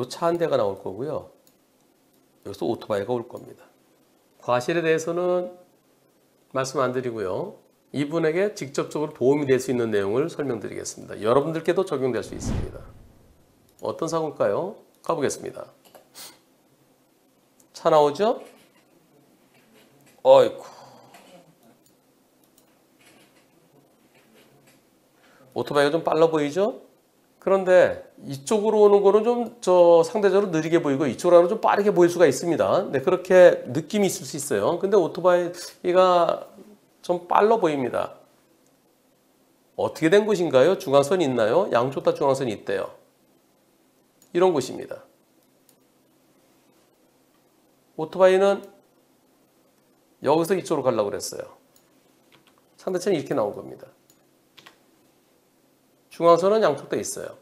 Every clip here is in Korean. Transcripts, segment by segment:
요 차 한 대가 나올 거고요. 여기서 오토바이가 올 겁니다. 과실에 대해서는 말씀 안 드리고요. 이분에게 직접적으로 도움이 될 수 있는 내용을 설명드리겠습니다. 여러분들께도 적용될 수 있습니다. 어떤 사고일까요? 가보겠습니다. 차 나오죠? 어이쿠. 오토바이가 좀 빨라 보이죠? 그런데 이쪽으로 오는 거는 좀 상대적으로 느리게 보이고 이쪽으로 오는 좀 빠르게 보일 수가 있습니다. 네, 그렇게 느낌이 있을 수 있어요. 근데 오토바이가 좀 빨라 보입니다. 어떻게 된 곳인가요? 중앙선이 있나요? 양쪽 다 중앙선이 있대요. 이런 곳입니다. 오토바이는 여기서 이쪽으로 가려고 그랬어요. 상대차는 이렇게 나온 겁니다. 중앙선은 양쪽 다 있어요.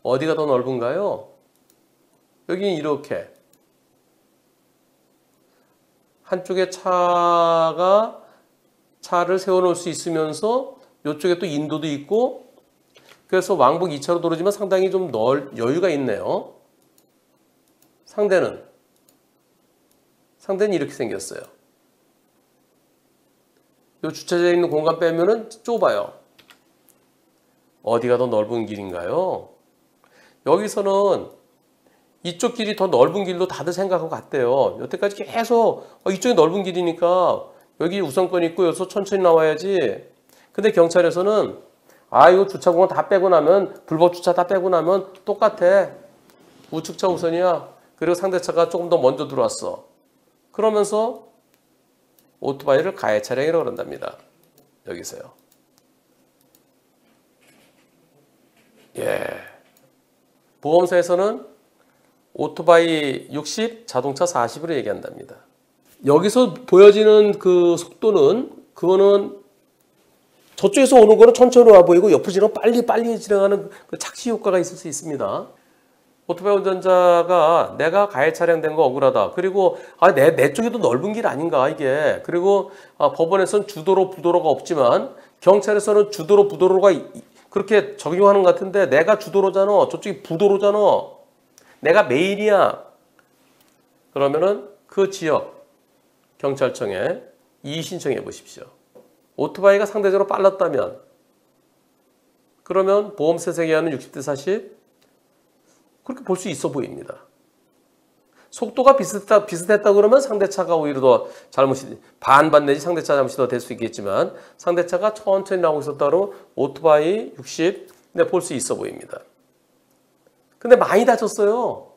어디가 더 넓은가요? 여기는 이렇게 한쪽에 차를 세워놓을 수 있으면서 이쪽에 또 인도도 있고 그래서 왕복 2차로 도로지만 상당히 좀 여유가 있네요. 상대는 이렇게 생겼어요. 이 주차장에 있는 공간 빼면은 좁아요. 어디가 더 넓은 길인가요? 여기서는 이쪽 길이 더 넓은 길로 다들 생각하고 갔대요. 여태까지 계속 이쪽이 넓은 길이니까 여기 우선권 있고 여기서 천천히 나와야지. 근데 경찰에서는 이거 주차 공간 다 빼고 나면 불법 주차 다 빼고 나면 똑같아. 우측차 우선이야. 그리고 상대차가 조금 더 먼저 들어왔어. 그러면서 오토바이를 가해 차량이라고 그런답니다. 여기서요. 예. 보험사에서는 오토바이 60, 자동차 40으로 얘기한답니다. 여기서 보여지는 그 속도는 그거는 저쪽에서 오는 거는 천천히 와 보이고 옆으로 지나면 빨리 진행하는 그 착시 효과가 있을 수 있습니다. 오토바이 운전자가 내가 가해 차량 된 거 억울하다. 그리고 내 쪽에도 넓은 길 아닌가 이게. 그리고 법원에서는 주도로 부도로가 없지만 경찰에서는 주도로 부도로가 그렇게 적용하는 것 같은데 내가 주도로잖아. 저쪽이 부도로잖아. 내가 메인이야. 그러면은 그 지역 경찰청에 이의 신청해 보십시오. 오토바이가 상대적으로 빨랐다면 그러면 보험세에 의하는 60대 40 그렇게 볼 수 있어 보입니다. 속도가 비슷했다 그러면 상대차가 오히려 더 잘못이 반반 내지 상대차 잘못이 더 될 수 있겠지만 상대차가 천천히 나오고 있었다로 오토바이 60 볼 수 있어 보입니다. 근데 많이 다쳤어요.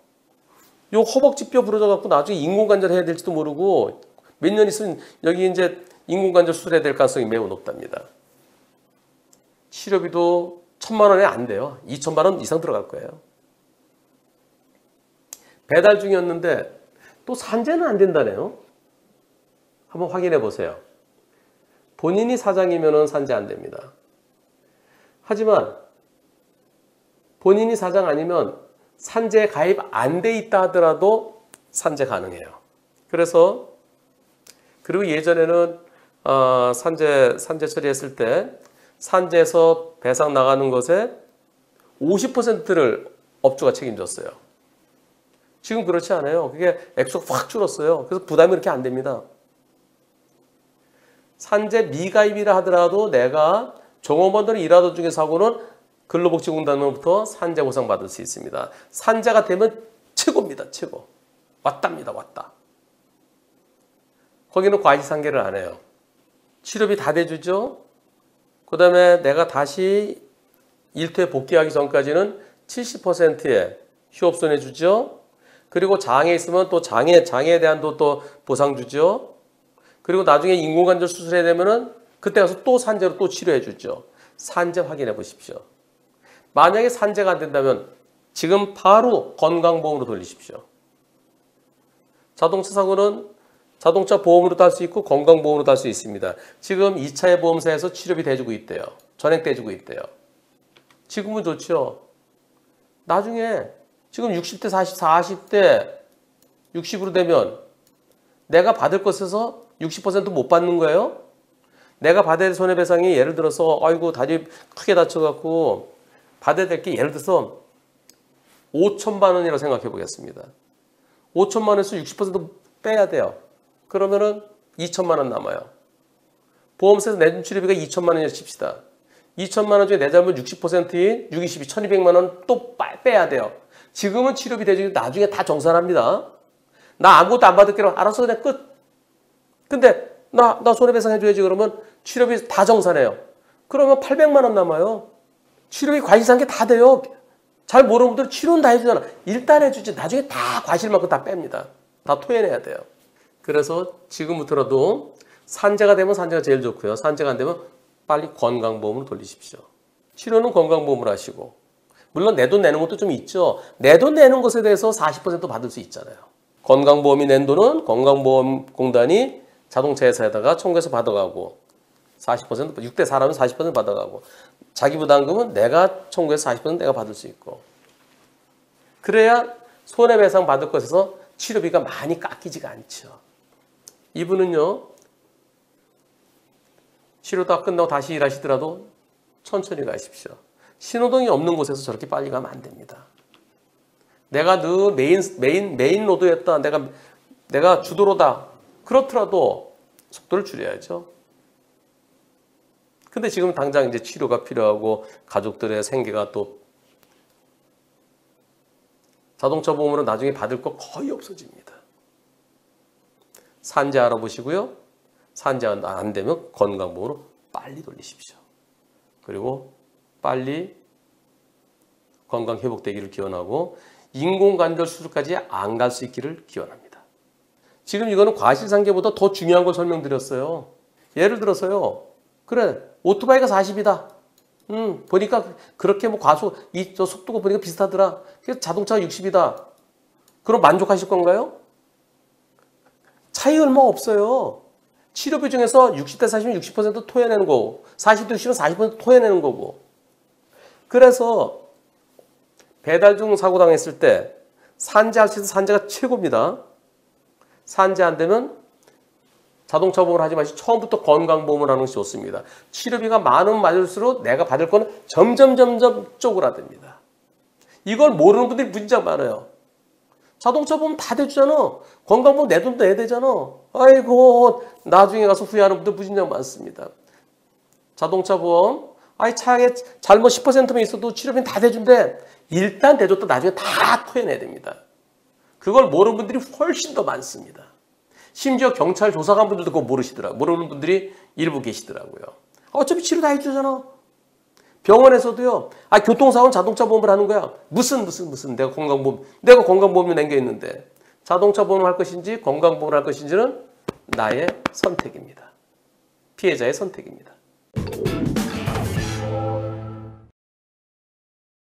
요 허벅지 뼈 부러져 갖고 나중에 인공관절 해야 될지도 모르고 몇 년 있으면 여기 이제 인공관절 수술해야 될 가능성이 매우 높답니다. 치료비도 1,000만 원에 안 돼요. 2,000만 원 이상 들어갈 거예요. 배달 중이었는데 또 산재는 안 된다네요. 한번 확인해 보세요. 본인이 사장이면 산재 안 됩니다. 하지만 본인이 사장 아니면 산재 가입 안 돼 있다 하더라도 산재 가능해요. 그리고 예전에는 산재 처리했을 때 산재에서 배상 나가는 것에 50%를 업주가 책임졌어요. 지금 그렇지 않아요. 그게 액수가 확 줄었어요. 그래서 부담이 그렇게 안 됩니다. 산재 미가입이라 하더라도 내가 종업원들이 일하던 중에 사고는 근로복지공단으로부터 산재 보상 받을 수 있습니다. 산재가 되면 최고입니다. 최고. 왔답니다. 왔다. 거기는 과시상계를 안 해요. 치료비 다 대주죠. 그 다음에 내가 다시 일터에 복귀하기 전까지는 70%의 휴업손 해주죠. 그리고 장애 있으면 또 장애에 대한도 또 보상 주죠. 그리고 나중에 인공관절 수술해야 되면은 그때 가서 또 산재로 또 치료해 주죠. 산재 확인해 보십시오. 만약에 산재가 안 된다면 지금 바로 건강보험으로 돌리십시오. 자동차 사고는 자동차 보험으로도 할 수 있고 건강보험으로도 할 수 있습니다. 지금 2차의 보험사에서 치료비 대주고 있대요. 전액 대주고 있대요. 지금은 좋죠. 나중에 지금 60대 40대 60으로 되면 내가 받을 것에서 60% 못 받는 거예요. 내가 받아야 될 손해배상이 예를 들어서 아이고 다리 크게 다쳐갖고 받아야 될 게 예를 들어서 5천만 원이라고 생각해 보겠습니다. 5천만 원에서 60% 빼야 돼요. 그러면은 2천만 원 남아요. 보험사에서 내준 치료비가 2천만 원이라 칩시다. 2천만 원 중에 내자면 60%인 6, 22, 1200만 원 또 빼야 돼요. 지금은 치료비 대중이 나중에 다 정산합니다. 나 아무것도 안 받을게요. 알아서 그냥 끝. 근데 나 손해배상 해줘야지. 그러면 치료비 다 정산해요. 그러면 800만 원 남아요. 치료비 과실상계 다 돼요. 잘 모르는 분들은 치료는 다 해주잖아. 일단 해주지. 나중에 다 과실만큼 다 뺍니다. 다 토해내야 돼요. 그래서 지금부터라도 산재가 되면 산재가 제일 좋고요. 산재가 안 되면 빨리 건강보험으로 돌리십시오. 치료는 건강보험으로 하시고. 물론 내 돈 내는 것도 좀 있죠. 내 돈 내는 것에 대해서 40% 받을 수 있잖아요. 건강보험이 낸 돈은 건강보험공단이 자동차 회사에다가 청구해서 받아가고 40% 6대 4라면 40% 받아가고 자기 부담금은 내가 청구해서 40% 내가 받을 수 있고 그래야 손해배상 받을 것에서 치료비가 많이 깎이지가 않죠. 이분은요. 치료 다 끝나고 다시 일하시더라도 천천히 가십시오. 신호등이 없는 곳에서 저렇게 빨리 가면 안 됩니다. 내가 늘 메인 로드였다. 내가 주도로다. 그렇더라도 속도를 줄여야죠. 근데 지금 당장 이제 치료가 필요하고 가족들의 생계가 또 자동차 보험으로 나중에 받을 거 거의 없어집니다. 산재 알아보시고요. 산재 안 되면 건강보험으로 빨리 돌리십시오. 그리고 빨리 건강 회복되기를 기원하고 인공관절 수술까지 안 갈 수 있기를 기원합니다. 지금 이거는 과실상계보다 더 중요한 걸 설명드렸어요. 예를 들어서요. 그래 오토바이가 40이다. 보니까 그렇게 뭐 저 속도가 보니까 비슷하더라. 그래서 자동차가 60이다. 그럼 만족하실 건가요? 차이 얼마 없어요. 치료비 중에서 60대 40이면 60% 토해내는 거고 40대 60이면 40% 토해내는 거고 그래서 배달 중 사고 당했을 때 산재할 수 있는 산재가 최고입니다. 산재 안 되면 자동차 보험을 하지 마시고 처음부터 건강보험을 하는 것이 좋습니다. 치료비가 많으면 많을수록 내가 받을 거는 점점 쪼그라듭니다. 이걸 모르는 분들이 무진장 많아요. 자동차 보험 다 대주잖아. 건강보험 내 돈도 내야 되잖아. 아이고 나중에 가서 후회하는 분들 무진장 많습니다. 자동차 보험 차에 잘못 10%만 있어도 치료비는 다 대준대. 일단 대줬다 나중에 다 토해내야 됩니다. 그걸 모르는 분들이 훨씬 더 많습니다. 심지어 경찰 조사관 분들도 그거 모르시더라고요. 모르는 분들이 일부 계시더라고요. 어차피 치료 다 해주잖아. 병원에서도요. 교통사고는 자동차 보험을 하는 거야. 무슨 내가 건강보험료 낸 게 있는데 자동차 보험을 할 것인지 건강보험을 할 것인지는 나의 선택입니다. 피해자의 선택입니다.